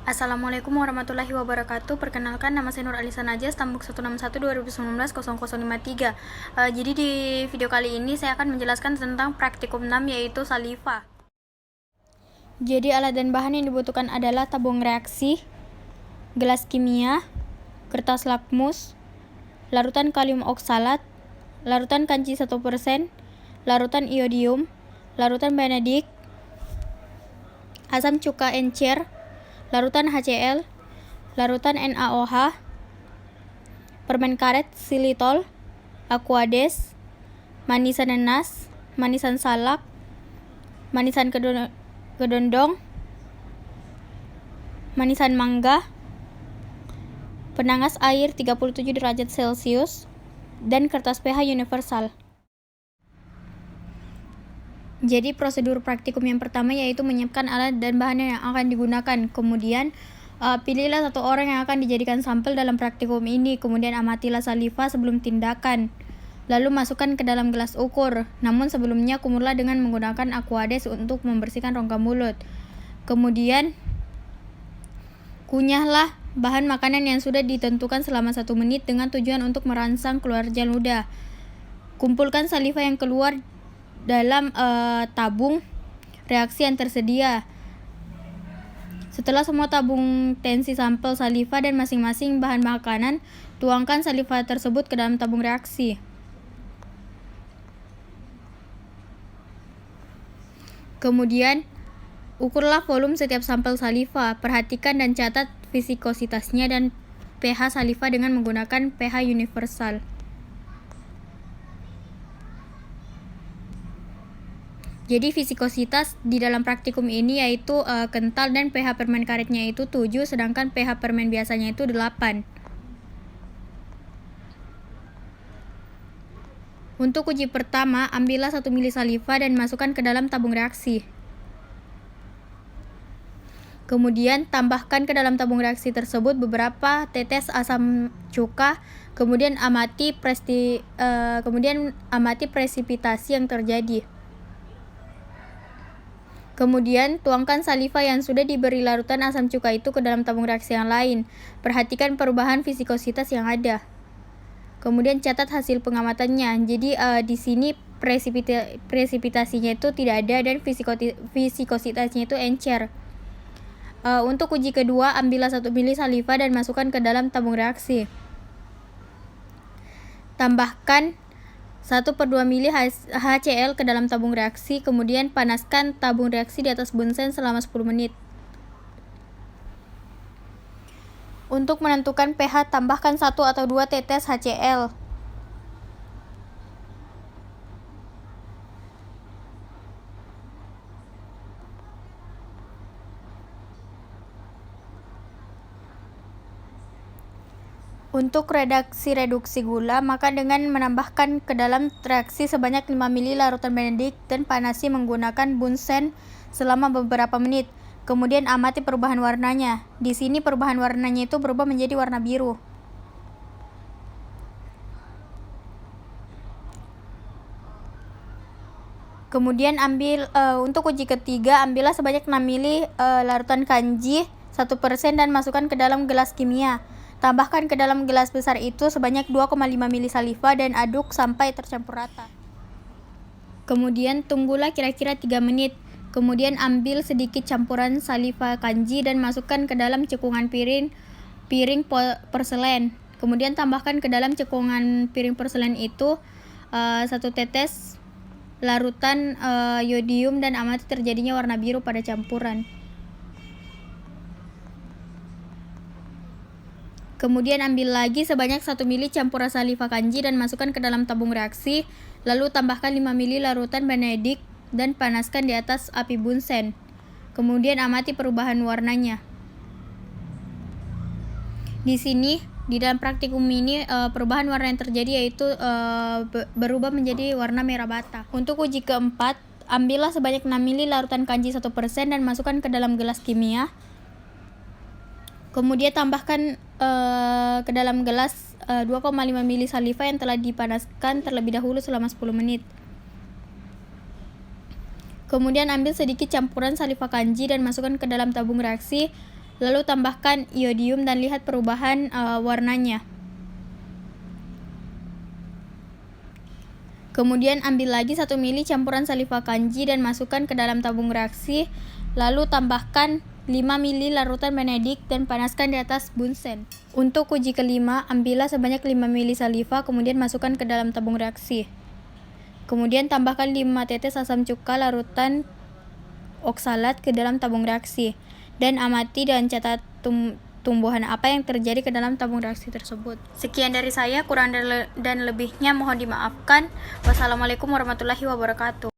Assalamualaikum warahmatullahi wabarakatuh. Perkenalkan, nama saya Nur Alisa Najas, tambuk 161-2019-0053. Jadi di video kali ini saya akan menjelaskan tentang praktikum 6, yaitu saliva. Jadi alat dan bahan yang dibutuhkan adalah tabung reaksi, gelas kimia, kertas lakmus, larutan kalium oksalat, larutan kanci 1%, larutan iodium, larutan benedik, asam cuka encer, larutan HCl, larutan NaOH, permen karet, silitol, aquades, manisan nanas, manisan salak, manisan kedondong, manisan mangga, penangas air 37 derajat Celcius, dan kertas pH universal. Jadi prosedur praktikum yang pertama yaitu menyiapkan alat dan bahan yang akan digunakan. Kemudian pilihlah satu orang yang akan dijadikan sampel dalam praktikum ini. Kemudian amatilah saliva sebelum tindakan. Lalu masukkan ke dalam gelas ukur. Namun sebelumnya kumurlah dengan menggunakan aquades untuk membersihkan rongga mulut. Kemudian kunyahlah bahan makanan yang sudah ditentukan selama 1 menit dengan tujuan untuk merangsang keluarnya ludah. Kumpulkan saliva yang keluar dalam tabung reaksi yang tersedia. Setelah semua tabung tensi sampel saliva dan masing-masing bahan makanan, tuangkan saliva tersebut ke dalam tabung reaksi. Kemudian, ukurlah volume setiap sampel saliva. Perhatikan dan catat viskositasnya dan pH saliva dengan menggunakan pH universal. Jadi viskositas di dalam praktikum ini yaitu kental dan pH permen karetnya itu 7, sedangkan pH permen biasanya itu 8. Untuk uji pertama, ambillah 1 mili saliva dan masukkan ke dalam tabung reaksi. Kemudian tambahkan ke dalam tabung reaksi tersebut beberapa tetes asam cuka, kemudian amati presipitasi yang terjadi. Kemudian, tuangkan saliva yang sudah diberi larutan asam cuka itu ke dalam tabung reaksi yang lain. Perhatikan perubahan viskositas yang ada. Kemudian catat hasil pengamatannya. Jadi di sini presipitasinya itu tidak ada dan viskositasnya itu encer. Untuk uji kedua, ambillah 1 mili saliva dan masukkan ke dalam tabung reaksi. Tambahkan 1/2 mili HCl ke dalam tabung reaksi, kemudian panaskan tabung reaksi di atas bunsen selama 10 menit. Untuk menentukan pH, tambahkan 1 atau 2 tetes HCl. Untuk reduksi gula, maka dengan menambahkan ke dalam reaksi sebanyak 5 mili larutan benedik dan panasi menggunakan bunsen selama beberapa menit. Kemudian amati perubahan warnanya. Di sini perubahan warnanya itu berubah menjadi warna biru. Kemudian untuk uji ketiga, ambillah sebanyak 6 mili larutan kanji 1% dan masukkan ke dalam gelas kimia. Tambahkan ke dalam gelas besar itu sebanyak 2,5 mili saliva dan aduk sampai tercampur rata. Kemudian tunggulah kira-kira 3 menit. Kemudian ambil sedikit campuran saliva kanji dan masukkan ke dalam cekungan piring porselen. Kemudian tambahkan ke dalam cekungan piring porselen itu 1 tetes larutan iodium dan amati terjadinya warna biru pada campuran. Kemudian ambil lagi sebanyak 1 mili campuran saliva kanji dan masukkan ke dalam tabung reaksi, lalu tambahkan 5 mili larutan benedik dan panaskan di atas api bunsen. Kemudian amati perubahan warnanya. Di sini di dalam praktikum ini perubahan warna yang terjadi yaitu berubah menjadi warna merah bata. Untuk uji keempat, ambillah sebanyak 6 mili larutan kanji 1% dan masukkan ke dalam gelas kimia. Kemudian tambahkan ke dalam gelas 2,5 mili saliva yang telah dipanaskan terlebih dahulu selama 10 menit. Kemudian ambil sedikit campuran saliva kanji dan masukkan ke dalam tabung reaksi. Lalu tambahkan iodium dan lihat perubahan warnanya. Kemudian ambil lagi 1 ml campuran saliva kanji dan masukkan ke dalam tabung reaksi. Lalu tambahkan 5 ml larutan benedik dan panaskan di atas bunsen. Untuk uji kelima, ambillah sebanyak 5 ml saliva, kemudian masukkan ke dalam tabung reaksi. Kemudian tambahkan 5 tetes asam cuka larutan oksalat ke dalam tabung reaksi. Dan amati dan catat tumbuhan apa yang terjadi ke dalam tabung reaksi tersebut. Sekian dari saya, kurang dan lebihnya mohon dimaafkan. Wassalamualaikum warahmatullahi wabarakatuh.